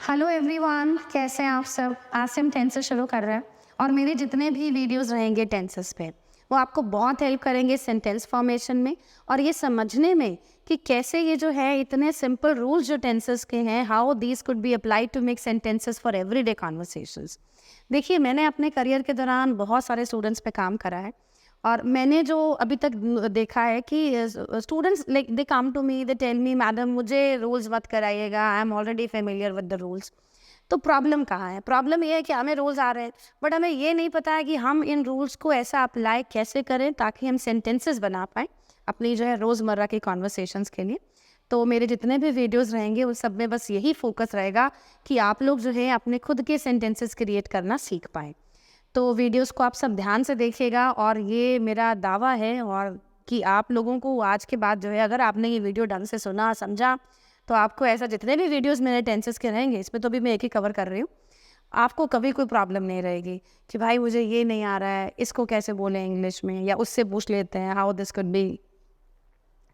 Hello everyone, कैसे हैं आप सब। आज से हम टेंसेस शुरू कर रहे हैं और मेरे जितने भी वीडियोस रहेंगे टेंसेस पे वो आपको बहुत हेल्प करेंगे सेंटेंस फॉर्मेशन में और ये समझने में कि कैसे ये जो है इतने सिंपल रूल्स जो टेंसेस के हैं, how these could be applied to make sentences for everyday conversations. देखिए, मैंने अपने करियर के दौरान बहुत सारे स्टूडेंट्स पे काम करा है और मैंने जो अभी तक देखा है कि students like they come to me, they tell me madam मुझे रूल्स मत कराइएगा, I am already familiar with the rules. तो प्रॉब्लम कहाँ है? प्रॉब्लम ये है कि हमें रूल्स आ रहे हैं बट हमें ये नहीं पता है कि हम इन रूल्स को ऐसा अप्लाई कैसे करें ताकि हम सेंटेंसेस बना पाएँ अपनी जो है रोज़मर्रा की कॉन्वर्सेशंस के लिए। तो मेरे जितने भी वीडियोस रहेंगे उन सब में बस यही फोकस रहेगा कि आप लोग जो है अपने खुद के सेंटेंसेस क्रिएट करना सीख पाएँ। तो वीडियोस को आप सब ध्यान से देखिएगा और ये मेरा दावा है और कि आप लोगों को आज के बाद जो है अगर आपने ये वीडियो ढंग से सुना समझा तो आपको ऐसा जितने भी वीडियोस मेरे टेंसेस के रहेंगे, इसमें तो भी मैं एक ही कवर कर रही हूँ, आपको कभी कोई प्रॉब्लम नहीं रहेगी कि भाई मुझे ये नहीं आ रहा है, इसको कैसे बोलें इंग्लिश में, या उससे पूछ लेते हैं how this could be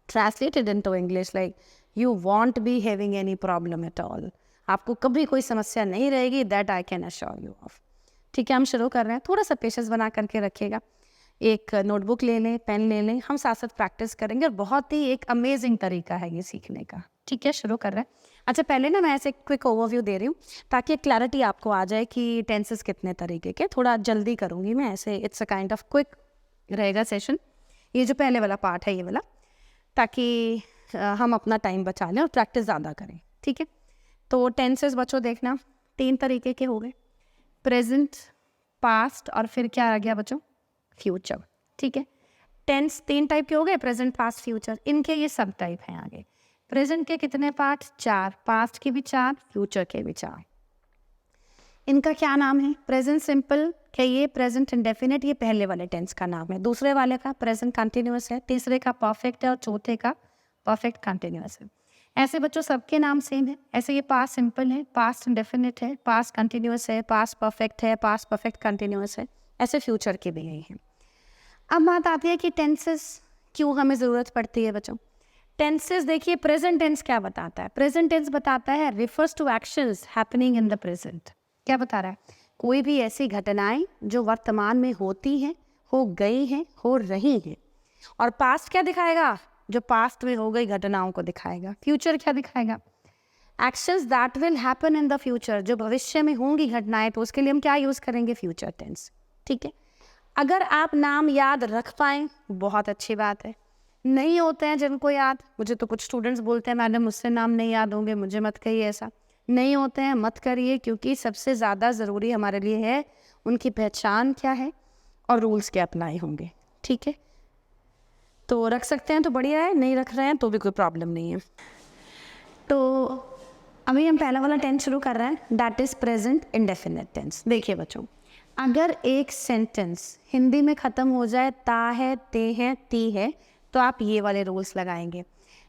translated into English. Like you want be having any problem at all. आपको कभी कोई समस्या नहीं रहेगी, that I can assure you of. ठीक है, हम शुरू कर रहे हैं। थोड़ा सा पेशेंस बना करके रखिएगा, एक नोटबुक ले लें, पेन ले लें, हम साथ साथ प्रैक्टिस करेंगे और बहुत ही एक अमेजिंग तरीका है ये सीखने का। ठीक है, शुरू कर रहे हैं। अच्छा, पहले ना मैं ऐसे क्विक ओवरव्यू दे रही हूँ ताकि क्लैरिटी आपको आ जाए कि टेंसेस कितने तरीके के। थोड़ा जल्दी करूँगी मैं, ऐसे it's a kind of quick रहेगा सेशन, ये जो पहले वाला पार्ट है ये वाला, ताकि हम अपना टाइम बचा लें और प्रैक्टिस ज़्यादा करें। ठीक है, तो टेंसेस बच्चों देखना 3 तरीके के हो गए, प्रेजेंट, पास्ट और फिर क्या आ गया बच्चों, फ्यूचर। ठीक है, टेंस 3 टाइप के हो गए, प्रेजेंट, पास्ट, फ्यूचर। इनके ये सब टाइप हैं आगे। प्रेजेंट के कितने पार्ट? 4, पास्ट के भी 4, फ्यूचर के भी 4। इनका क्या नाम है? प्रेजेंट सिंपल क्या, ये प्रेजेंट इंडेफिनिट, ये पहले वाले टेंस का नाम है। दूसरे वाले का प्रेजेंट कंटिन्यूअस है, तीसरे का परफेक्ट है और चौथे का परफेक्ट कंटिन्यूअस है। ऐसे बच्चों सबके नाम सेम है। ऐसे ये पास्ट सिंपल है, पास्ट इंडेफिनिट है, पास्ट कंटिन्यूअस है, पास्ट परफेक्ट है, पास्ट परफेक्ट कंटिन्यूअस है। ऐसे फ्यूचर के भी यही हैं। अब बात आती है कि टेंसेस क्यों हमें ज़रूरत पड़ती है बच्चों। टेंसेस देखिए, प्रेजेंट टेंस क्या बताता है? प्रेजेंट टेंस बताता है refers to actions happening in the present. क्या बता रहा है? कोई भी ऐसी घटनाएं जो वर्तमान में होती हैं, हो गई हैं, हो रही हैं। और पास्ट क्या दिखाएगा? जो पास्ट में हो गई घटनाओं को दिखाएगा। फ्यूचर क्या दिखाएगा? Actions that will happen in the future, जो भविष्य में होंगी घटनाएं, तो उसके लिए हम क्या यूज़ करेंगे? Future tense. ठीक है, अगर आप नाम याद रख पाएँ बहुत अच्छी बात है। नहीं होते हैं जिनको याद, मुझे तो कुछ स्टूडेंट्स बोलते हैं मैडम मुझसे नाम नहीं याद होंगे, मुझे मत कहिए ऐसा। नहीं होते हैं मत करिए, क्योंकि सबसे ज़्यादा ज़रूरी हमारे लिए है उनकी पहचान क्या है और रूल्स क्या अप्लाई होंगे। ठीक है, तो रख सकते हैं तो बढ़िया है, नहीं रख रहे हैं तो भी कोई प्रॉब्लम नहीं है। तो अभी हम पहला वाला टेंस शुरू कर रहे हैं, that is present indefinite tense. देखिए बच्चों, अगर एक सेंटेंस हिंदी में ख़त्म हो जाए ता है, ते है, ती है, तो आप ये वाले रूल्स लगाएंगे।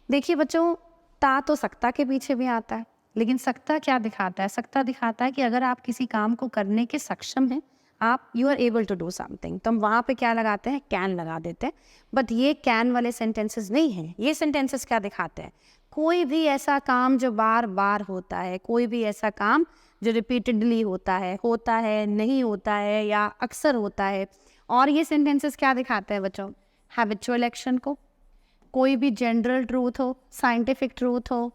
देखिए बच्चों, ता तो सकता के पीछे भी आता है, लेकिन सकता क्या दिखाता है? सकता दिखाता है कि अगर आप किसी काम को करने के सक्षम हैं, आप you are able to do something, तो हम वहाँ पे क्या लगाते हैं? कैन लगा देते हैं। बट ये कैन वाले सेंटेंसेस नहीं हैं। ये सेंटेंसेस क्या दिखाते हैं? कोई भी ऐसा काम जो बार बार होता है, कोई भी ऐसा काम जो रिपीटेडली होता है, नहीं होता है या अक्सर होता है। और ये सेंटेंसेस क्या दिखाते हैं बच्चों? हैबिचुअल एक्शन को, कोई भी जनरल ट्रूथ हो, साइंटिफिक ट्रूथ हो,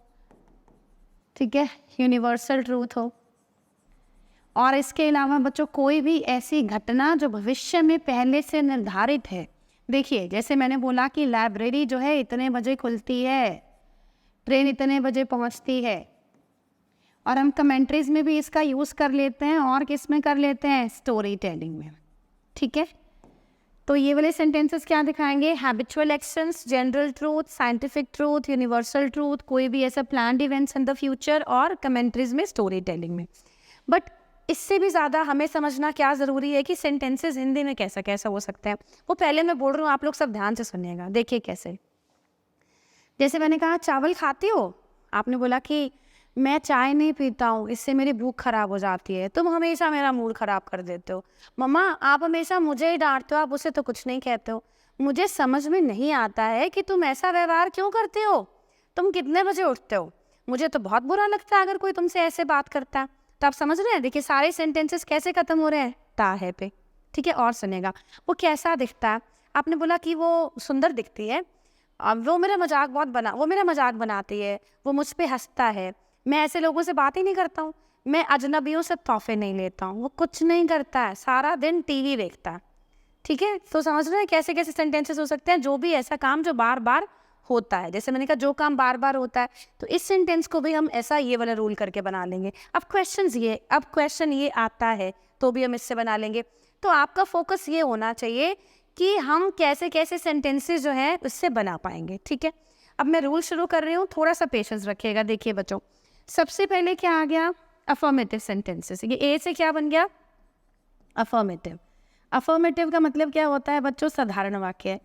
ठीक है, यूनिवर्सल ट्रूथ हो। और इसके अलावा बच्चों कोई भी ऐसी घटना जो भविष्य में पहले से निर्धारित है। देखिए, जैसे मैंने बोला कि लाइब्रेरी जो है इतने बजे खुलती है, ट्रेन इतने बजे पहुंचती है, और हम कमेंट्रीज में भी इसका यूज़ कर लेते हैं और किस में कर लेते हैं? स्टोरी टेलिंग में। ठीक है, तो ये वाले सेंटेंसेस क्या दिखाएंगे? Habitual actions, general truth, scientific truth, universal truth, कोई भी ऐसा planned events in the future, और कमेंट्रीज में, स्टोरी टेलिंग में। बट इससे भी ज़्यादा हमें समझना क्या ज़रूरी है कि सेंटेंसेस हिंदी में कैसा कैसा हो सकते हैं। वो पहले मैं बोल रही हूँ, आप लोग सब ध्यान से सुनिएगा। देखिए कैसे, जैसे मैंने कहा चावल खाती हो, आपने बोला कि मैं चाय नहीं पीता हूँ, इससे मेरी भूख खराब हो जाती है, तुम हमेशा मेरा मूड खराब कर देते हो। मम्मा आप हमेशा मुझे ही डांटते हो, आप उसे तो कुछ नहीं कहते हो। मुझे समझ में नहीं आता है कि तुम ऐसा व्यवहार क्यों करते हो। तुम कितने बजे उठते हो? मुझे तो बहुत बुरा लगता है अगर कोई तुमसे ऐसे बात करता है। तो आप समझ रहे हैं, देखिए सारे सेंटेंसेस कैसे खत्म हो रहे हैं, ता है पे। ठीक है, और सुनेगा, वो कैसा दिखता है। आपने बोला कि वो सुंदर दिखती है, अब वो मेरा मजाक वो मेरा मजाक बनाती है, वो मुझ पे हंसता है, मैं ऐसे लोगों से बात ही नहीं करता हूँ, मैं अजनबियों से तोहफे नहीं लेता हूँ। वो कुछ नहीं करता है, सारा दिन टीवी देखता है। ठीक है, तो समझ रहे हैं कैसे कैसे सेंटेंसेस हो सकते हैं, जो भी ऐसा काम जो बार बार होता है। जैसे मैंने कहा जो काम बार बार होता है, तो इस सेंटेंस को भी हम ऐसा ये वाला रूल करके बना लेंगे। अब क्वेश्चन ये आता है तो भी हम इससे बना लेंगे। तो आपका फोकस ये होना चाहिए कि हम कैसे कैसे सेंटेंसेस जो है उससे बना पाएंगे। ठीक है, अब मैं रूल शुरू कर रही हूँ, थोड़ा सा पेशेंस रखिएगा। देखिए बच्चों, सबसे पहले क्या आ गया, अफर्मेटिव सेंटेंसेस। ये ए से क्या बन गया, अफर्मेटिव। अफर्मेटिव का मतलब क्या होता है बच्चों, साधारण वाक्य।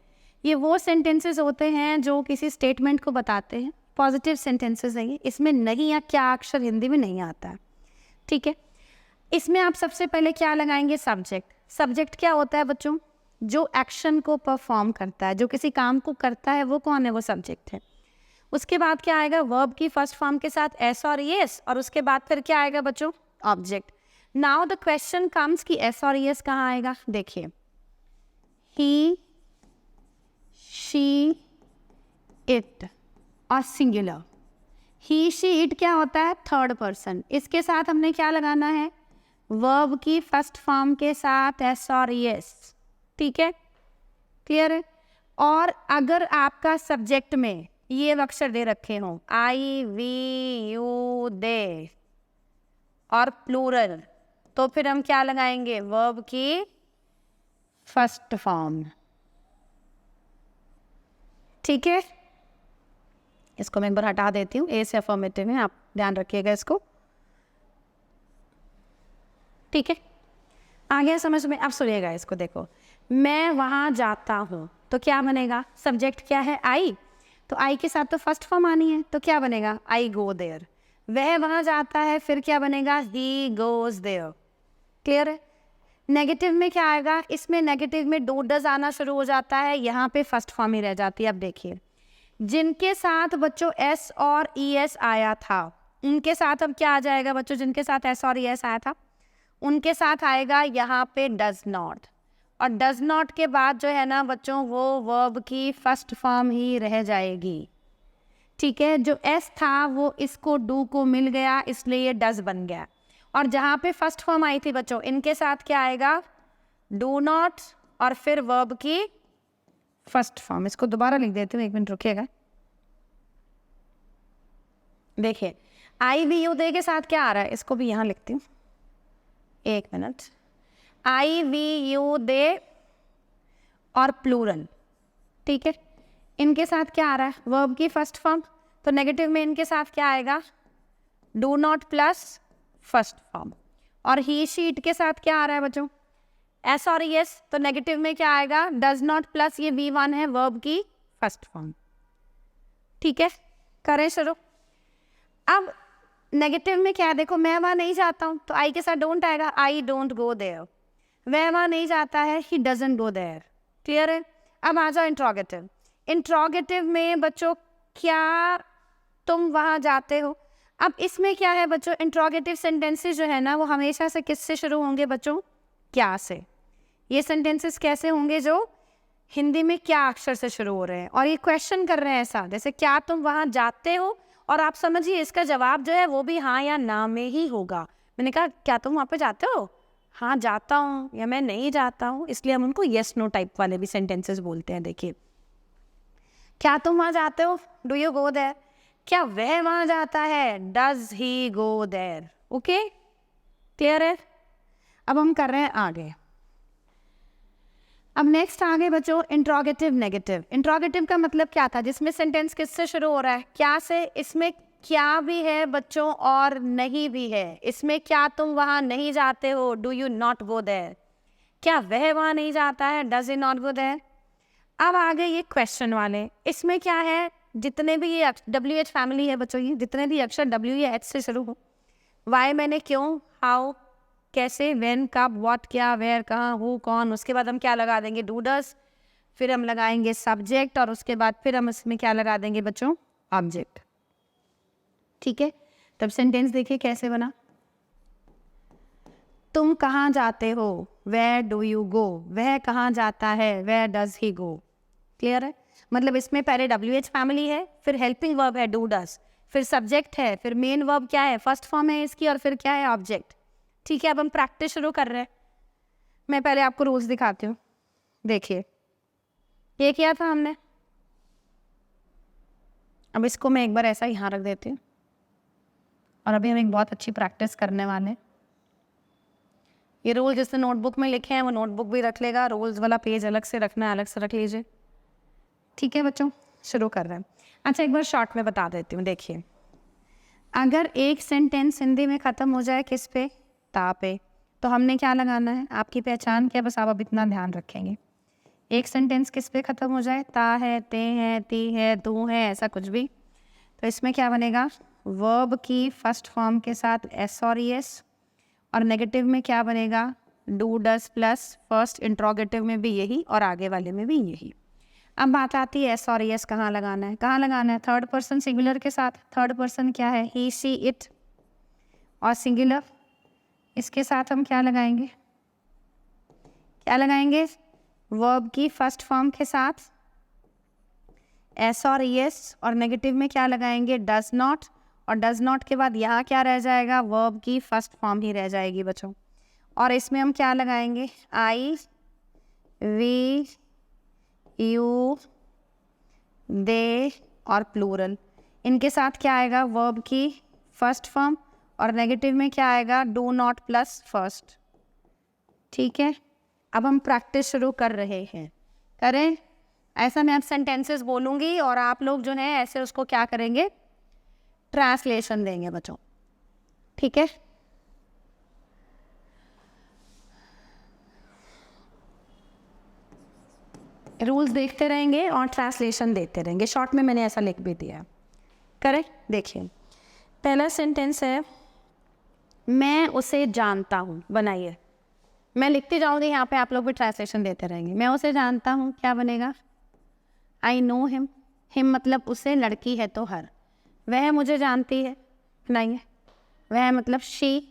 ये वो सेंटेंसेस होते हैं जो किसी स्टेटमेंट को बताते हैं, पॉजिटिव सेंटेंसेस हैं ये, इसमें नहीं या क्या अक्षर हिंदी में नहीं आता है। ठीक है, इसमें आप सबसे पहले क्या लगाएंगे, सब्जेक्ट। सब्जेक्ट क्या होता है बच्चों, जो एक्शन को परफॉर्म करता है, जो किसी काम को करता है, वो कौन है, वो सब्जेक्ट है। उसके बाद क्या आएगा, वर्ब की फर्स्ट फॉर्म के साथ एस और यस, और उसके बाद फिर क्या आएगा बच्चों, object. Now the question comes कि एस और यस कहाँ आएगा। देखिए, ही, शी, इट और सिंगुलर। ही, शी, इट क्या होता है, थर्ड पर्सन। इसके साथ हमने क्या लगाना है, वर्ब की फर्स्ट फॉर्म के साथ एस और यस। ठीक है, क्लियर है। और अगर आपका सब्जेक्ट में ये अक्षर दे रखे हों, आई, वी, यू, दे और प्लूरल, तो फिर हम क्या लगाएंगे, वर्ब की फर्स्ट फॉर्म। ठीक है, इसको मैं एक बार हटा देती हूँ, ए से अफर्मेटिव है, आप ध्यान रखिएगा इसको। ठीक है, आ गया समझ में। अब सुनिएगा इसको, देखो, मैं वहाँ जाता हूँ, तो क्या बनेगा, सब्जेक्ट क्या है, आई, तो आई के साथ तो फर्स्ट फॉर्म आनी है, तो क्या बनेगा, आई गो देयर। वह वहाँ जाता है, फिर क्या बनेगा, ही गोज देयर। क्लियर है। नेगेटिव में क्या आएगा, इसमें नेगेटिव में डू डज आना शुरू हो जाता है, यहाँ पे फर्स्ट फॉर्म ही रह जाती है। अब देखिए, जिनके साथ बच्चों एस और ई एस आया था, उनके साथ अब क्या आ जाएगा बच्चों, जिनके साथ एस और ई एस आया था उनके साथ आएगा यहाँ पे डज नॉट। और डज नॉट के बाद जो है ना बच्चों, वो वर्ब की फर्स्ट फॉर्म ही रह जाएगी। ठीक है, जो एस था वो इसको डू को मिल गया, इसलिए ये डज बन गया। और जहाँ पे फर्स्ट फॉर्म आई थी बच्चों, इनके साथ क्या आएगा, डू नॉट और फिर वर्ब की फर्स्ट फॉर्म। इसको दोबारा लिख देती हूँ, एक मिनट रुकिएगा। देखिए, आई वी यू दे के साथ क्या आ रहा है, इसको भी यहाँ लिखती हूँ, एक minute. I we you they और प्लूरल। ठीक है, इनके साथ क्या आ रहा है, वर्ब की फर्स्ट फॉर्म, तो नेगेटिव में इनके साथ क्या आएगा, do not plus first form. और ही शीट के साथ क्या आ रहा है बच्चों, एस और यस, तो नेगेटिव में क्या आएगा, डज नॉट प्लस ये V1 है, वर्ब की फर्स्ट फॉर्म। ठीक है, करें शुरू। अब नेगेटिव में क्या है, देखो, मैं वहाँ नहीं जाता हूँ, तो आई के साथ डोंट आएगा, आई डोंट गो देयर। वह वहाँ नहीं जाता है, he doesn't go there. Clear है। अब आ जाओ इंट्रोगेटिव। इंट्रोगेटिव में बच्चों, क्या तुम वहाँ जाते हो। अब इसमें क्या है बच्चों, इंट्रोगेटिव सेंटेंसेस जो है ना, वो हमेशा से किससे शुरू होंगे बच्चों, क्या से। ये सेंटेंसेस कैसे होंगे, जो हिंदी में क्या अक्षर से शुरू हो रहे हैं, और ये क्वेश्चन कर रहे हैं ऐसा, जैसे क्या तुम वहाँ जाते हो, और आप समझिए इसका जवाब जो है वो भी हाँ या ना में ही होगा। मैंने कहा क्या तुम वहाँ पे जाते हो, हाँ जाता हूँ, या मैं नहीं जाता हूँ, इसलिए हम उनको येस नो टाइप वाले भी सेंटेंसेस बोलते हैं। देखिए, क्या तुम वहाँ जाते हो, डू यू गो देयर। क्या वह वहाँ जाता है, does he go there. Okay, clear है। अब हम कर रहे हैं आगे। अब नेक्स्ट आगे बच्चों, इंट्रोगेटिव नेगेटिव। इंट्रोगेटिव का मतलब क्या था, जिसमें सेंटेंस किससे शुरू हो रहा है, क्या से। इसमें क्या भी है बच्चों और नहीं भी है। इसमें क्या तुम वहाँ नहीं जाते हो, do you not go there. क्या वह वहाँ नहीं जाता है, does he not go there. अब आगे ये क्वेश्चन वाले, इसमें क्या है, जितने भी ये WH फैमिली है बच्चों, ये जितने भी अक्षर W या H से शुरू हो, वाई मैंने, क्यों, हाउ कैसे, व्हेन कब, व्हाट क्या, वेयर कहाँ, हु कौन, उसके बाद हम क्या लगा देंगे, डू डज, फिर हम लगाएंगे सब्जेक्ट, और उसके बाद फिर हम इसमें क्या लगा देंगे बच्चों, ऑब्जेक्ट। ठीक है, तब सेंटेंस देखिए कैसे बना। तुम कहाँ जाते हो, वेयर डू यू गो, वह कहाँ जाता है, where does he go. Clear है? मतलब इसमें पहले WH फैमिली है, फिर हेल्पिंग वर्ब है डू डज, फिर सब्जेक्ट है, फिर मेन वर्ब क्या है, फर्स्ट फॉर्म है इसकी, और फिर क्या है, ऑब्जेक्ट। ठीक है, अब हम प्रैक्टिस शुरू कर रहे हैं। मैं पहले आपको रूल्स दिखाती हूँ। देखिए ये किया था हमने, अब इसको मैं एक बार ऐसा यहाँ रख देती हूँ, और अभी हम एक बहुत अच्छी प्रैक्टिस करने वाले हैं। ये रूल जिसने नोटबुक में लिखे हैं वो नोटबुक भी रख लेगा, रूल्स वाला पेज अलग से रखना है, अलग से रख लीजिए। ठीक है बच्चों, शुरू कर रहे हैं। अच्छा एक बार शॉर्ट में बता देती हूँ। देखिए, अगर एक सेंटेंस हिंदी में ख़त्म हो जाए किस पे, ता पे, तो हमने क्या लगाना है, आपकी पहचान क्या, बस आप अब इतना ध्यान रखेंगे। एक सेंटेंस किस पे ख़त्म हो जाए, ता है, ते है, ती है, तू है, ऐसा कुछ भी, तो इसमें क्या बनेगा, वर्ब की फर्स्ट फॉर्म के साथ एस और एस, और नेगेटिव में क्या बनेगा, do does plus first interrogative में भी यही और आगे वाले में भी यही। अब बात आती है एस और एस कहाँ लगाना है, कहाँ लगाना है, थर्ड पर्सन सिंगुलर के साथ। थर्ड पर्सन क्या है, ही सी इट, और सिंगुलर इसके साथ हम क्या लगाएंगे, क्या लगाएंगे, वर्ब की फर्स्ट फॉर्म के साथ एस और एस, और नेगेटिव में क्या लगाएंगे, डज नॉट, और डज नॉट के बाद यहाँ क्या रह जाएगा, वर्ब की फर्स्ट फॉर्म ही रह जाएगी बच्चों। और इसमें हम क्या लगाएंगे, आई, वी, यू, दे और प्लूरल। इनके साथ क्या आएगा, वर्ब की फर्स्ट फॉर्म, और नेगेटिव में क्या आएगा, डू नॉट प्लस फर्स्ट। ठीक है, अब हम प्रैक्टिस शुरू कर रहे हैं। करें ऐसा, मैं अब सेंटेंसेस बोलूँगी और आप लोग जो है ऐसे उसको क्या करेंगे, ट्रांसलेशन देंगे बच्चों। ठीक है, रूल्स देखते रहेंगे और ट्रांसलेशन देते रहेंगे। शॉर्ट में मैंने ऐसा लिख भी दिया। करेक्ट, देखिए पहला सेंटेंस है, मैं उसे जानता हूँ। बनाइए, मैं लिखती जाऊँगी यहाँ पे, आप लोग भी ट्रांसलेशन देते रहेंगे। मैं उसे जानता हूँ, क्या बनेगा, आई नो हिम, हिम मतलब उसे, लड़की है तो हर, वह मुझे जानती है। बनाइए, वह मतलब शी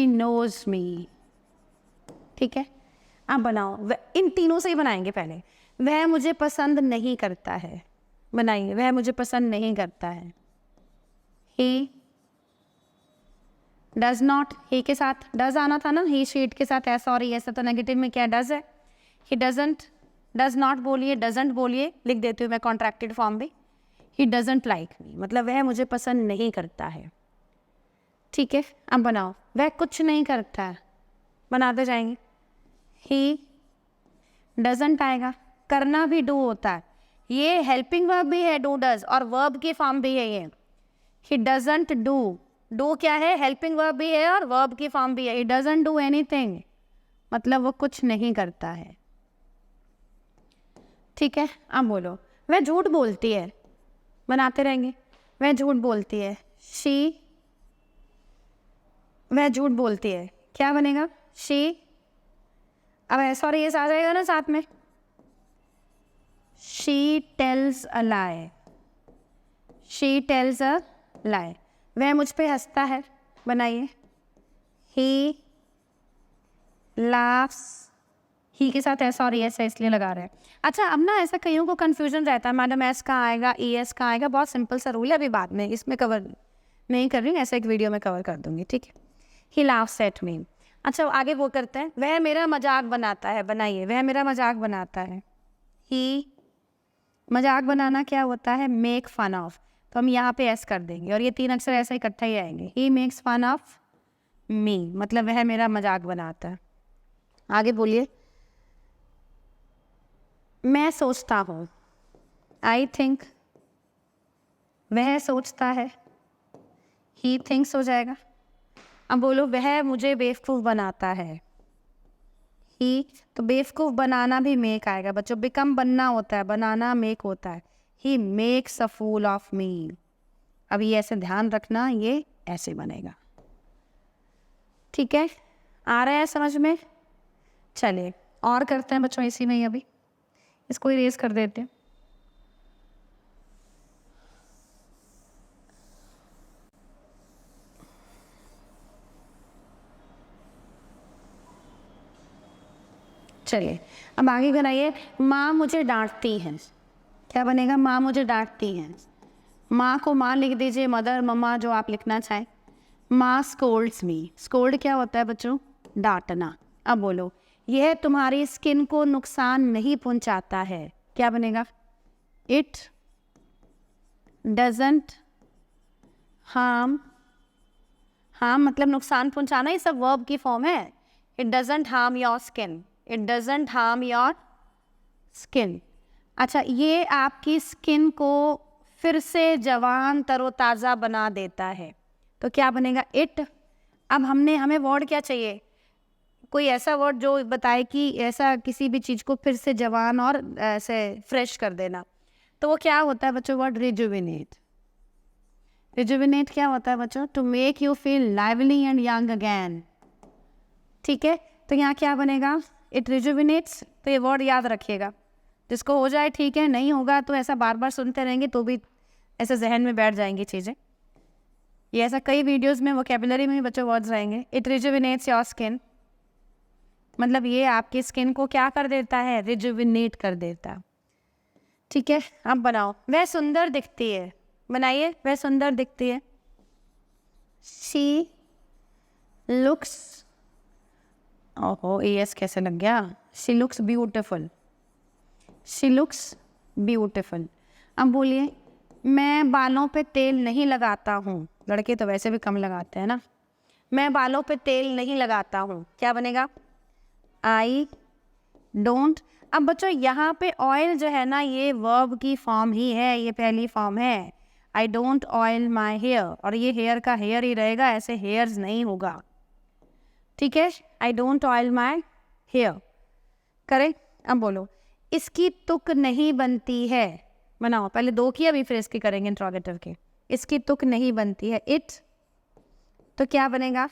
नोज मी। ठीक है, आप बनाओ, इन तीनों से ही बनाएंगे। पहले वह मुझे पसंद नहीं करता है। बनाइए, वह मुझे पसंद नहीं करता है। ही डज नॉट, ही के साथ डज आना था ना, ही शीट के साथ ऐसा और ऐसा, तो नेगेटिव में क्या डज है। ही डजंट, डज नॉट बोलिए, डजंट बोलिए, लिख देती हूँ मैं कॉन्ट्रैक्टेड फॉर्म भी। ही डजंट लाइक मी, मतलब वह मुझे पसंद नहीं करता है। ठीक है, अब बनाओ, वह कुछ नहीं करता है। बनाते जाएंगे, ही डजंट आएगा, करना भी डू होता है, ये हेल्पिंग वर्ब भी है डू डज, और वर्ब की फॉर्म भी है ये। ही डजंट डू, डू क्या है, हेल्पिंग वर्ब भी है और वर्ब की फॉर्म भी है। ही डजंट डू एनीथिंग, मतलब वो कुछ नहीं करता है। ठीक है, अब बोलो, वह झूठ बोलती है। बनाते रहेंगे, वह झूठ बोलती है। वह झूठ बोलती है, क्या बनेगा, शी, अब ऐसा और ये आ जाएगा ना साथ में, she tells a lie, she tells a lie. वह मुझ पे हंसता है। बनाइए, ही लाफ्स, ही के साथ ऐसा और एस है इसलिए लगा रहे हैं। अच्छा, अब ना ऐसा कईयों को कन्फ्यूजन रहता है, मैडम एस कहाँ आएगा, ई एस कहाँ आएगा। बहुत सिंपल सा रूल है, अभी बाद में इसमें कवर नहीं कर रही हूँ, ऐसा एक वीडियो में कवर कर दूंगी। ठीक है, ही लाफ्स एट मी। अच्छा, आगे वो करते हैं, वह मेरा मजाक बनाता है। बनाइए, वह मेरा मजाक बनाता है। ही, मजाक बनाना क्या होता है, मेक फन ऑफ, तो हम यहाँ पे एस कर देंगे, और ये तीन अक्षर ऐसे इकट्ठा ही आएंगे। He makes fun of me, मतलब वह मेरा मजाक बनाता है। आगे बोलिए, मैं सोचता हूँ, आई थिंक, वह सोचता है, ही थिंक्स हो जाएगा। अब बोलो, वह मुझे बेवकूफ़ बनाता है। ही, तो बेवकूफ़ बनाना भी मेक आएगा बच्चों, बिकम बनना होता है, बनाना मेक होता है। He makes a fool of me. अब ये ऐसे ध्यान रखना, ये ऐसे बनेगा। ठीक है, आ रहा है समझ में। चलिए और करते हैं बच्चों इसी में ही, अभी इसको इरेज कर देते हैं। चलिए अब आगे बनाइए, माँ मुझे डांटती हैं। क्या बनेगा? माँ मुझे डांटती हैं। माँ को माँ लिख दीजिए, मदर, मम्मा, जो आप लिखना चाहें। माँ स्कोल्ड्स मी। स्कोल्ड क्या होता है बच्चों? डांटना। अब बोलो, यह तुम्हारी स्किन को नुकसान नहीं पहुंचाता है। क्या बनेगा? It doesn't harm. हार्म मतलब नुकसान पहुंचाना, ये सब वर्ब की फॉर्म है। It doesn't harm your skin. It doesn't harm your skin. अच्छा, ये आपकी स्किन को फिर से जवान तरोताज़ा बना देता है। तो क्या बनेगा? इट। अब हमें वर्ड क्या चाहिए? कोई ऐसा वर्ड जो बताए कि ऐसा किसी भी चीज़ को फिर से जवान और ऐसे फ्रेश कर देना। तो वो क्या होता है बच्चों? Word rejuvenate. रिजुविनेट क्या होता है बच्चों? To make you feel lively and young again. ठीक है, तो यहाँ क्या बनेगा? It rejuvenates. तो ये वर्ड याद रखिएगा, जिसको हो जाए ठीक है, नहीं होगा तो ऐसा बार बार सुनते रहेंगे तो भी ऐसे जहन में बैठ जाएंगी चीज़ें। ये ऐसा कई वीडियोस में वोकेबुलरी में भी बच्चों वर्ड्स रहेंगे। इट रिजुविनेट्स योर स्किन, मतलब ये आपकी स्किन को क्या कर देता है? रिजुविनेट कर देता। ठीक है, अब बनाओ, वह सुंदर दिखती है। बनाइए, वह सुंदर दिखती है। शी लुक्स, ओहो एस कैसे लग गया? She looks beautiful. She looks beautiful. अब बोलिए, मैं बालों पे तेल नहीं लगाता हूँ। लड़के तो वैसे भी कम लगाते हैं ना। मैं बालों पे तेल नहीं लगाता हूँ। क्या बनेगा? I don't. अब बच्चों यहाँ पे ऑयल जो है ना, ये वर्ब की फॉर्म ही है, ये पहली फॉर्म है। I don't oil my hair, और ये हेयर का हेयर ही रहेगा, ऐसे हेयर्स नहीं होगा। ठीक है, I don't oil my hair. Correct. अब बोलो, इसकी तुक नहीं बनती है। बनाओ, पहले दो की, अभी फिर इसकी करेंगे इंट्रोगेटिव के। इसकी तुक नहीं बनती है। इट, तो क्या बनेगा?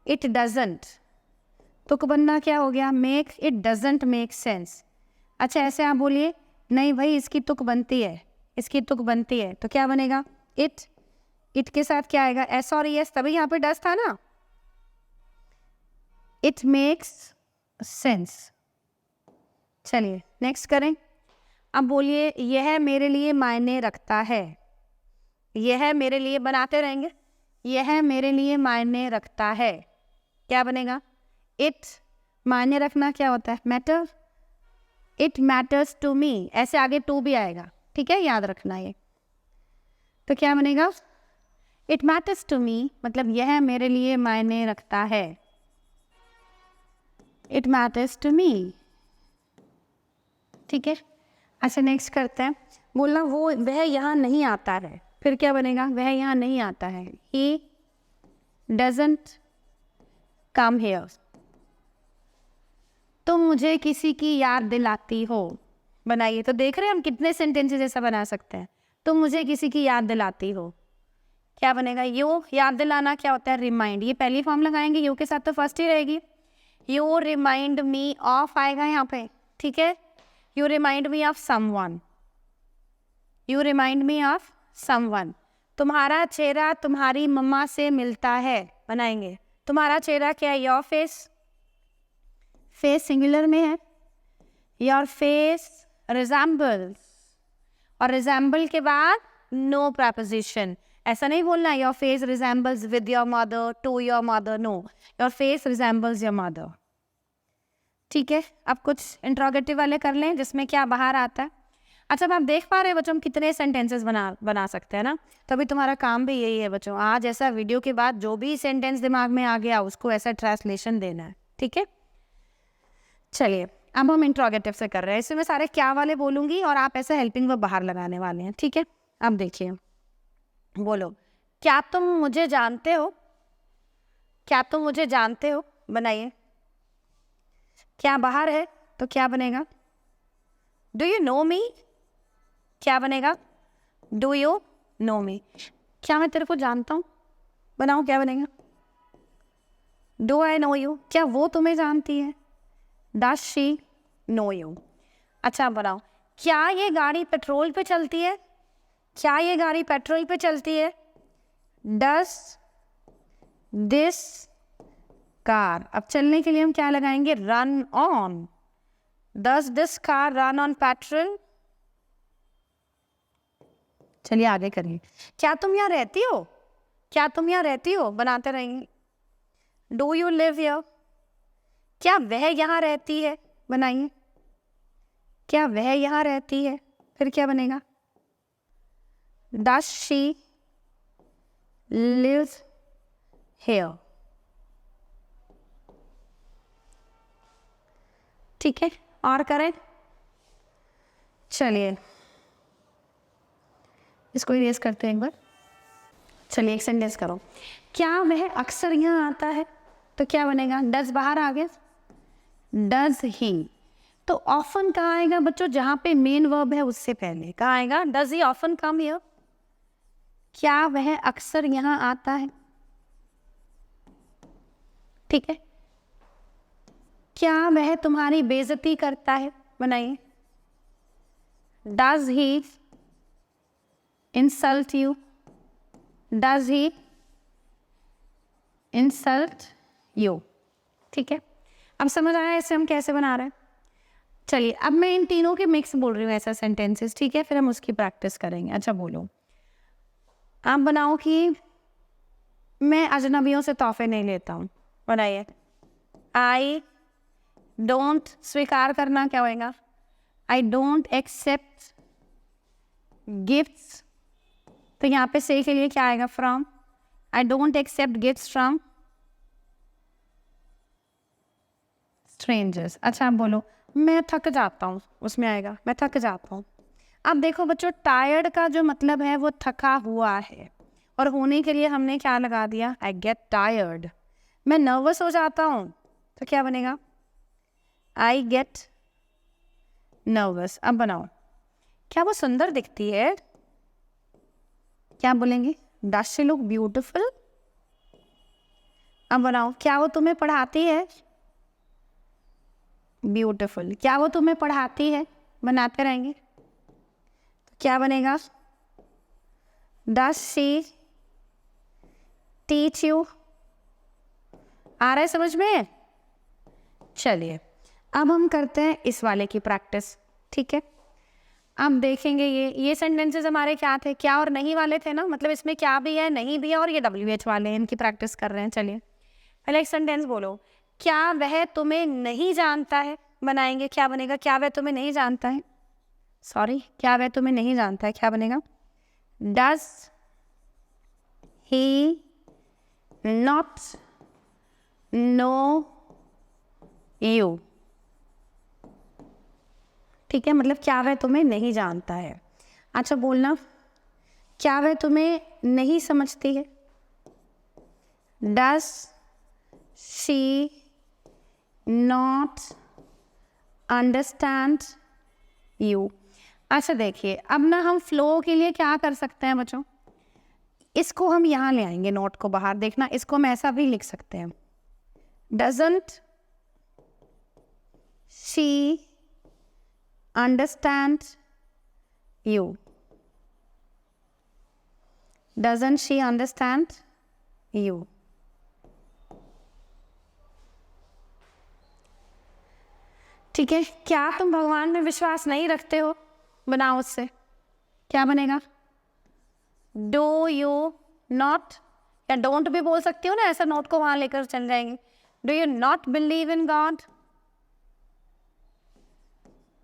It doesn't. तुक बनना क्या हो गया? Make. It doesn't make sense. अच्छा, ऐसे आप बोलिए, नहीं भाई इसकी तुक बनती है, इसकी तुक बनती है, तो क्या बनेगा? इट। इट के साथ क्या आएगा? एस और एस, तभी यहाँ पे डस था ना। It makes sense. चलिए नेक्स्ट करें। अब बोलिए, यह मेरे लिए मायने रखता है। यह मेरे लिए, बनाते रहेंगे, यह मेरे लिए मायने रखता है। क्या बनेगा? इट। मायने रखना क्या होता है? Matter. It matters to me, ऐसे आगे टू भी आएगा, ठीक है, याद रखना ये। तो क्या बनेगा? इट मैटर्स टू मी, मतलब यह मेरे लिए मायने रखता है। It matters to me. ठीक है, अच्छा नेक्स्ट करते हैं। बोलना, वह यहाँ नहीं आता है। फिर क्या बनेगा? वह यहाँ नहीं आता है। He doesn't come here. तुम मुझे किसी की याद दिलाती हो। बनाइए, तो देख रहे हैं हम कितने सेंटेंसेस ऐसा बना सकते हैं। तुम मुझे किसी की याद दिलाती हो। क्या बनेगा? यू। याद दिलाना क्या होता है? रिमाइंड। ये पहली फॉर्म लगाएंगे, यू के साथ तो फर्स्ट ही रहेगी। यू रिमाइंड मी ऑफ आएगा यहाँ पे, ठीक है। You remind me of someone. You remind me of someone. तुम्हारा चेहरा तुम्हारी मम्मा से मिलता है। बनाएंगे, तुम्हारा चेहरा क्या है? Your face. फेस सिंगुलर में है। योर फेस रिजेंबल्स, और रिजेंबल के बाद नो प्रपोजिशन। ऐसा नहीं बोलना your face resembles with your mother, to your mother, no, your face resembles your mother. ठीक है, अब कुछ इंट्रोगेटिव वाले कर लें जिसमें क्या बाहर आता है। अच्छा, अब आप देख पा रहे हैं बच्चों हम कितने सेंटेंसेस बना सकते हैं ना। तभी तुम्हारा काम भी यही है बच्चों, आज ऐसा वीडियो के बाद जो भी सेंटेंस दिमाग में आ गया उसको ऐसा ट्रांसलेशन देना है, ठीक है। चलिए अब हम इंट्रोगेटिव से कर रहे हैं, इसमें मैं सारे क्या वाले बोलूँगी और आप ऐसे हेल्पिंग वर्ब बाहर लगाने वाले हैं, ठीक है। अब देखिए, बोलो, क्या तुम मुझे जानते हो। क्या तुम मुझे जानते हो। बनाइए, क्या बाहर है तो क्या बनेगा? डू यू नो मी। क्या बनेगा? डू यू नो मी। क्या मैं तेरे को जानता हूँ। बनाओ, क्या बनेगा? Do I know you. क्या वो तुम्हें जानती है? Does she know you. अच्छा बनाओ, क्या ये गाड़ी पेट्रोल पे चलती है। क्या ये गाड़ी पेट्रोल पे चलती है? Does this car. अब चलने के लिए हम क्या लगाएंगे? Run on. Does this car run on petrol? चलिए आगे करिए। क्या तुम यहाँ रहती हो? क्या तुम यहाँ रहती हो? बनाते रहेंगे। Do you live here? क्या वह यहाँ रहती है? बनाइए। क्या वह यहाँ रहती है? फिर क्या बनेगा? Does she live here? ठीक है, और करें। चलिए इसको इरेज करते हैं एक बार। चलिए एक सेंटेंस करो। क्या वह अक्सर यहाँ आता है? तो क्या बनेगा? डज बाहर आ गया। Does he. तो ऑफन कहाँ आएगा बच्चों? जहाँ पे मेन वर्ब है उससे पहले कहाँ आएगा? Does he often come here? क्या वह अक्सर यहाँ आता है? ठीक है। क्या वह तुम्हारी बेइज्जती करता है? बनाइए। Does he insult you? Does he insult you? ठीक है, अब समझ आया इसे हम कैसे बना रहे हैं। चलिए अब मैं इन तीनों के मिक्स बोल रही हूँ ऐसा सेंटेंसेस, ठीक है, फिर हम उसकी प्रैक्टिस करेंगे। अच्छा बोलो, आप बनाओ कि मैं अजनबियों से तोहफे नहीं लेता हूँ। बनाइए। आई डोंट, स्वीकार करना क्या होएगा? I don't accept gifts. तो यहाँ पे से के लिए क्या आएगा? From. I don't accept gifts from strangers. अच्छा आप बोलो, मैं थक जाता हूँ। उसमें आएगा मैं थक जाता हूँ। अब देखो बच्चों, टायर्ड का जो मतलब है वो थका हुआ है, और होने के लिए हमने क्या लगा दिया? I get tired. मैं नर्वस हो जाता हूँ तो क्या बनेगा? I get nervous. अब बनाओ, क्या वो सुंदर दिखती है? क्या बोलेंगे? Does she look beautiful? अब बनाओ, क्या वो तुम्हें पढ़ाती है? ब्यूटिफुल। क्या वो तुम्हें पढ़ाती है? बनाते रहेंगे तो क्या बनेगा? Does she teach you? आ रहा है समझ में? चलिए अब हम करते हैं इस वाले की प्रैक्टिस, ठीक है। अब देखेंगे ये सेंटेंसेस हमारे क्या थे? क्या और नहीं वाले थे ना, मतलब इसमें क्या भी है, नहीं भी है, और ये WH वाले हैं, इनकी प्रैक्टिस कर रहे हैं। चलिए पहले एक सेंटेंस बोलो। क्या वह तुम्हें नहीं जानता है? बनाएंगे। क्या बनेगा? क्या वह तुम्हें नहीं जानता है? सॉरी, क्या वह तुम्हें नहीं जानता है? क्या बनेगा? Does he not know you? ठीक है, मतलब क्या वह तुम्हें नहीं जानता है। अच्छा बोलना, क्या वह तुम्हें नहीं समझती है? Does she not understand you? अच्छा देखिए, अब ना हम फ्लो के लिए क्या कर सकते हैं बच्चों? इसको हम यहाँ ले आएंगे, नोट को बाहर। देखना, इसको हम ऐसा भी लिख सकते हैं। Doesn't she understand you? Doesn't she understand you? ठीक है। क्या तुम भगवान में विश्वास नहीं रखते हो? बनाओ उससे। क्या बनेगा? डू यू नॉट, या डोंट भी बोल सकती हो ना, ऐसा नोट को वहां लेकर चल जाएंगे। Do you not believe in God?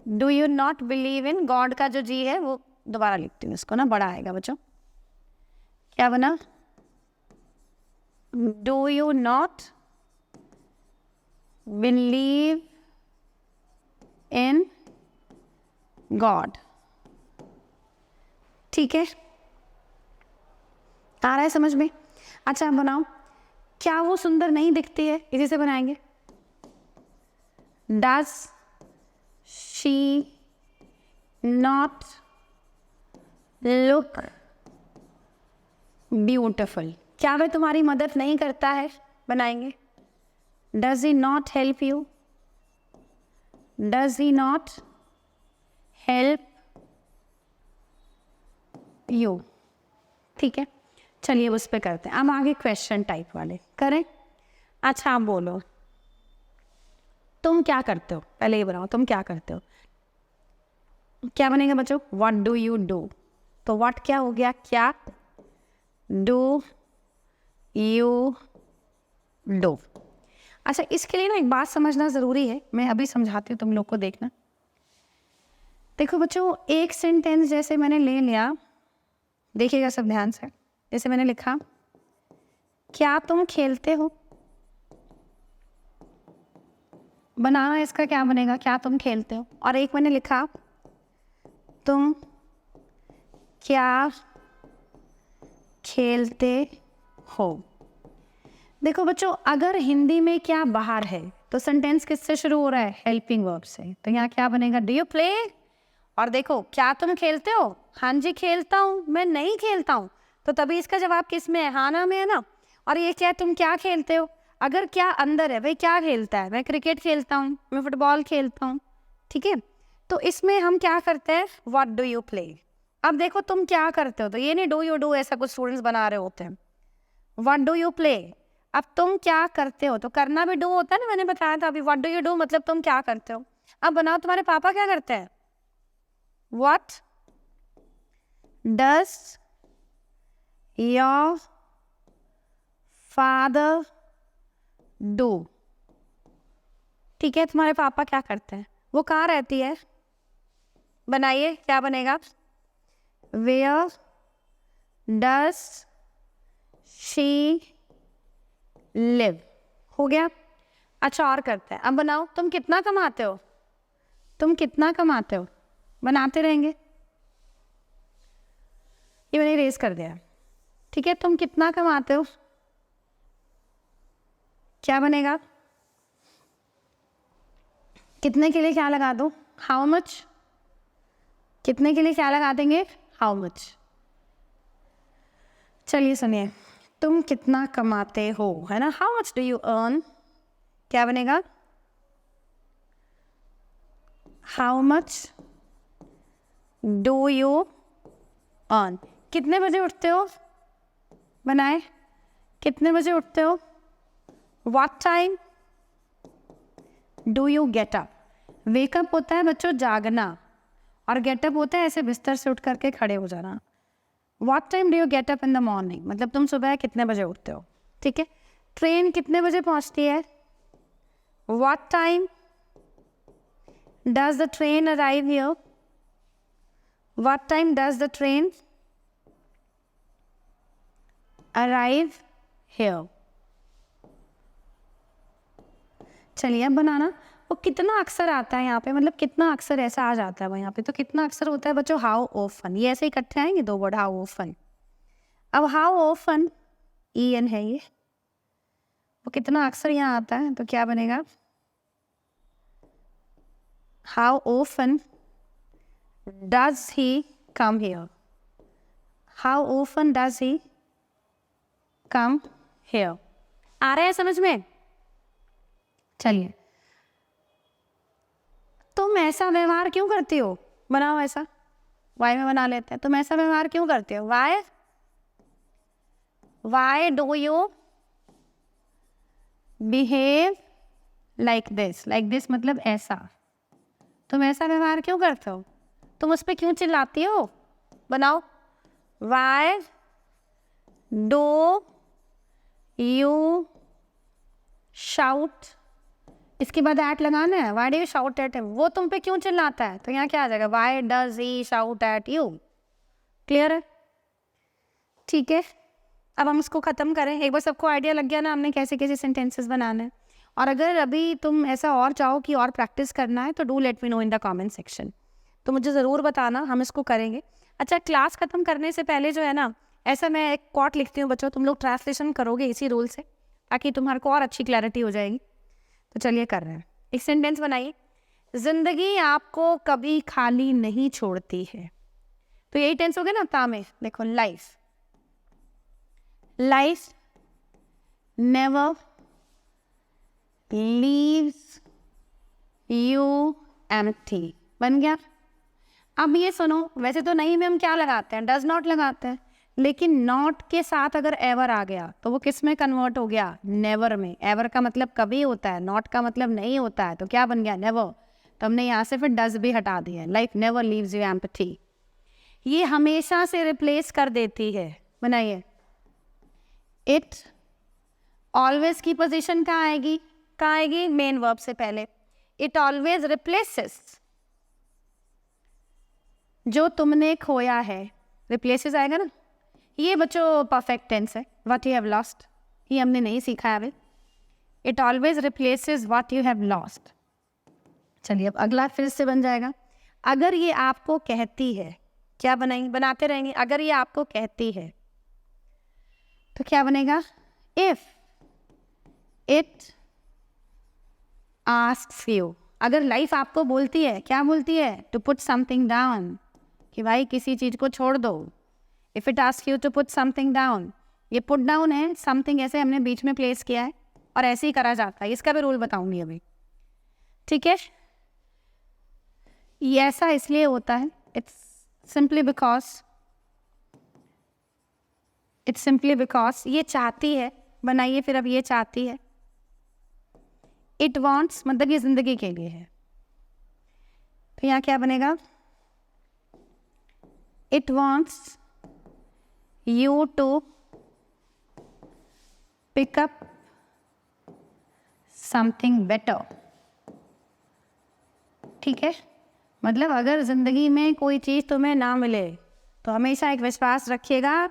Do you not believe in God का जो जी है वो दोबारा लिखती हूँ, इसको ना बड़ा आएगा बच्चों। क्या बना? Do you not believe in God? ठीक है, आ रहा है समझ में? अच्छा बनाओ, क्या वो सुंदर नहीं दिखती है? इसी से बनाएंगे। Does she not look beautiful? क्या वह तुम्हारी मदद नहीं करता है? बनाएंगे। Does he not help you? Does he not help you? ठीक है, चलिए उस पर करते हैं। अब आगे क्वेश्चन टाइप वाले करें। अच्छा आप बोलो, तुम क्या करते हो, पहले ये बताओ तुम क्या करते हो। क्या बनेगा बच्चों, व्हाट डू यू डू। तो व्हाट क्या हो गया, क्या, डू यू डू। अच्छा इसके लिए ना एक बात समझना ज़रूरी है, मैं अभी समझाती हूँ, तुम लोग को देखना। देखो बच्चों, एक सेंटेंस जैसे मैंने ले लिया, देखिएगा सब ध्यान से। जैसे मैंने लिखा, क्या तुम खेलते हो, बनाना इसका क्या बनेगा, क्या तुम खेलते हो। और एक मैंने लिखा, तुम क्या खेलते हो। देखो बच्चों, अगर हिंदी में क्या बाहर है तो सेंटेंस किससे शुरू हो रहा है, हेल्पिंग वर्ब से। तो यहाँ क्या बनेगा, डू यू प्ले। और देखो, क्या तुम खेलते हो, हाँ जी खेलता हूँ, मैं नहीं खेलता हूँ। तो तभी इसका जवाब किस में है, हाँ ना में है ना। और ये क्या, तुम क्या खेलते हो, अगर क्या अंदर है, भाई क्या खेलता है, मैं क्रिकेट खेलता हूँ, मैं फुटबॉल खेलता हूँ, ठीक है। तो इसमें हम क्या करते हैं, व्हाट डू यू प्ले। अब देखो तुम क्या करते हो, तो ये नहीं डू यू डू, ऐसा कुछ स्टूडेंट्स बना रहे होते हैं। व्हाट डू यू प्ले, अब तुम क्या करते हो, तो करना भी डू होता है ना, मैंने बताया था अभी। व्हाट डू यू डू मतलब तुम क्या करते हो। अब बनाओ, तुम्हारे पापा क्या करते हैं, what does your father do. ठीक है, तुम्हारे पापा क्या करते हैं, वो कहाँ रहती है, बनाइए क्या बनेगा, वेयर डज शी लिव। हो गया। अच्छा और करते हैं, अब बनाओ, तुम कितना कमाते हो, तुम कितना कमाते हो, बनाते रहेंगे। ये मैंने रेज कर दिया, ठीक है। तुम कितना कमाते हो, क्या बनेगा, कितने के लिए क्या लगा दो, हाउ मच। कितने के लिए क्या लगा देंगे, हाउ मच। चलिए सुनिए, तुम कितना कमाते हो, है ना, how much do you earn. क्या बनेगा, how much do you earn. कितने बजे उठते हो, बनाए, कितने बजे उठते हो, what time do you get up. Wake up होता है बच्चों जागना, और गेटअप होता है ऐसे बिस्तर से उठ करके खड़े हो जाना। What time do you get up in the morning, मतलब तुम सुबह कितने बजे उठते हो, ठीक है। ट्रेन कितने बजे पहुंचती है, what time does the train arrive here. What time does the train arrive here. चलिए अब बनाना, वो कितना अक्सर आता है यहाँ पे, मतलब कितना अक्सर ऐसा आ जाता है वो यहाँ पे। तो कितना अक्सर होता है बच्चों, हाउ ऑफन। ये ऐसे इकट्ठे आएंगे दो वर्ड, हाउ ऑफन। अब हाउ ऑफन ई एन है ये, वो कितना अक्सर यहाँ आता है, तो क्या बनेगा, how often does he come here. How often does he come here. आ रहा है समझ में। चलिए, तुम ऐसा व्यवहार क्यों करती हो, बनाओ ऐसा, वाई में बना लेते हैं। तुम ऐसा व्यवहार क्यों करते हो, why, why do you behave like this. Like this मतलब ऐसा, तुम ऐसा व्यवहार क्यों करते हो, तुम उस पर क्यों चिल्लाती हो, बनाओ, वाई डू यू शाउट। इसके बाद एट लगाना है, Y do you shout at him, वो तुम पे क्यों चिल्लाता है। तो यहाँ क्या आ जाएगा, why does he shout at you. Clear है, ठीक है। अब हम इसको ख़त्म करें। एक बार सबको आइडिया लग गया ना हमने कैसे कैसे सेंटेंसेस बनाने हैं। और अगर अभी तुम ऐसा और चाहो कि और प्रैक्टिस करना है तो do let me know in the comment section, तो मुझे ज़रूर बताना, हम इसको करेंगे। अच्छा, क्लास ख़त्म करने से पहले जो है ना, ऐसा मैं एक कोट लिखती हूँ बच्चों, तुम लोग ट्रांसलेशन करोगे इसी रूल से, ताकि तुम्हारे को और अच्छी क्लैरिटी हो जाएगी। तो चलिए कर रहे हैं, एक सेंटेंस बनाइए, ज़िंदगी आपको कभी खाली नहीं छोड़ती है। तो यही टेंस हो गया ना, ता में देखो, life, life never leaves you empty, बन गया। अब ये सुनो, वैसे तो नहीं में हम क्या लगाते हैं, डज नॉट लगाते हैं, लेकिन नॉट के साथ अगर एवर आ गया तो वो किस में कन्वर्ट हो गया? नेवर में। एवर का मतलब कभी होता है, नॉट का मतलब नहीं होता है, तो क्या बन गया? नेवर। तो हमने यहाँ से फिर डज भी हटा दिया। Life never leaves you empty, ये हमेशा से रिप्लेस कर देती है। बनाइए, इट ऑलवेज की पोजीशन कहाँ आएगी? कहाँ आएगी? मेन वर्ब से पहले। इट ऑलवेज रिप्लेसेस, जो तुमने खोया है, रिप्लेसेस आएगा ना। ये बच्चों परफेक्ट टेंस है, व्हाट यू हैव लॉस्ट, ये हमने नहीं सीखा है अभी। It always replaces what you have lost. चलिए अब अगला फिर से बन जाएगा। अगर ये आपको कहती है, क्या बनाएंगे? बनाते रहेंगे। अगर ये आपको कहती है तो क्या बनेगा? इफ इट आस्क्स यू, अगर लाइफ आपको बोलती है, क्या बोलती है? टू पुट समथिंग डाउन, कि भाई किसी चीज को छोड़ दो। If it ask you to put something down, ये पुट डाउन है, समथिंग ऐसे हमने बीच में प्लेस किया है और ऐसे ही करा जाता है। इसका भी रूल बताऊंगी अभी, ठीक है? ये ऐसा इसलिए होता है, इट्स सिंपली बिकॉज ये चाहती है। बनाइए फिर, अब ये चाहती है। इट वॉन्ट्स मतलब ये जिंदगी के लिए है, तो यहाँ क्या बनेगा? It wants you to pick up something better, ठीक है? मतलब अगर जिंदगी में कोई चीज़ तुम्हें ना मिले तो हमेशा एक विश्वास रखिएगा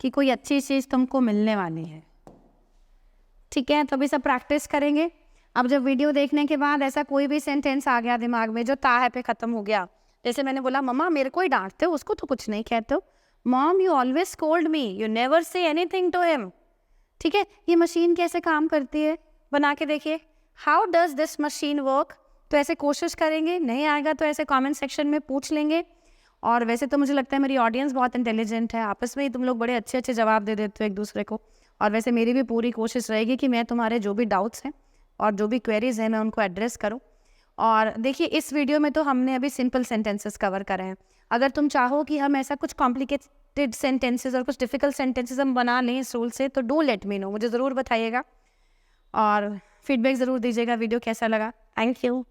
कि कोई अच्छी चीज़ तुमको मिलने वाली है, ठीक है? तो अभी सब प्रैक्टिस करेंगे। अब जब वीडियो देखने के बाद ऐसा कोई भी सेंटेंस आ गया दिमाग में जो ता है पे ख़त्म हो गया, जैसे मैंने बोला मम्मा मेरे को ही डांटते हो, उसको तो कुछ नहीं कहते हो। Mom you always scold me, you never say anything to him, ठीक है? ये मशीन कैसे काम करती है, बना के देखिए। How does this machine work? तो ऐसे कोशिश करेंगे, नहीं आएगा तो ऐसे कमेंट सेक्शन में पूछ लेंगे। और वैसे तो मुझे लगता है मेरी ऑडियंस बहुत इंटेलिजेंट है, आपस में ही तुम लोग बड़े अच्छे अच्छे जवाब दे देते हो एक दूसरे को। और वैसे मेरी भी पूरी कोशिश रहेगी कि मैं तुम्हारे जो भी डाउट्स हैं और जो भी क्वेरीज हैं मैं उनको एड्रेस करूं। और देखिए इस वीडियो में तो हमने अभी सिंपल सेंटेंसेस कवर करे हैं। अगर तुम चाहो कि हम ऐसा कुछ कॉम्प्लिकेटेड सेंटेंसेस और कुछ डिफिकल्ट सेंटेंसेस हम बना लें इस रूल से, तो डू लेट मी नो, मुझे ज़रूर बताइएगा और फीडबैक ज़रूर दीजिएगा वीडियो कैसा लगा। Thank you.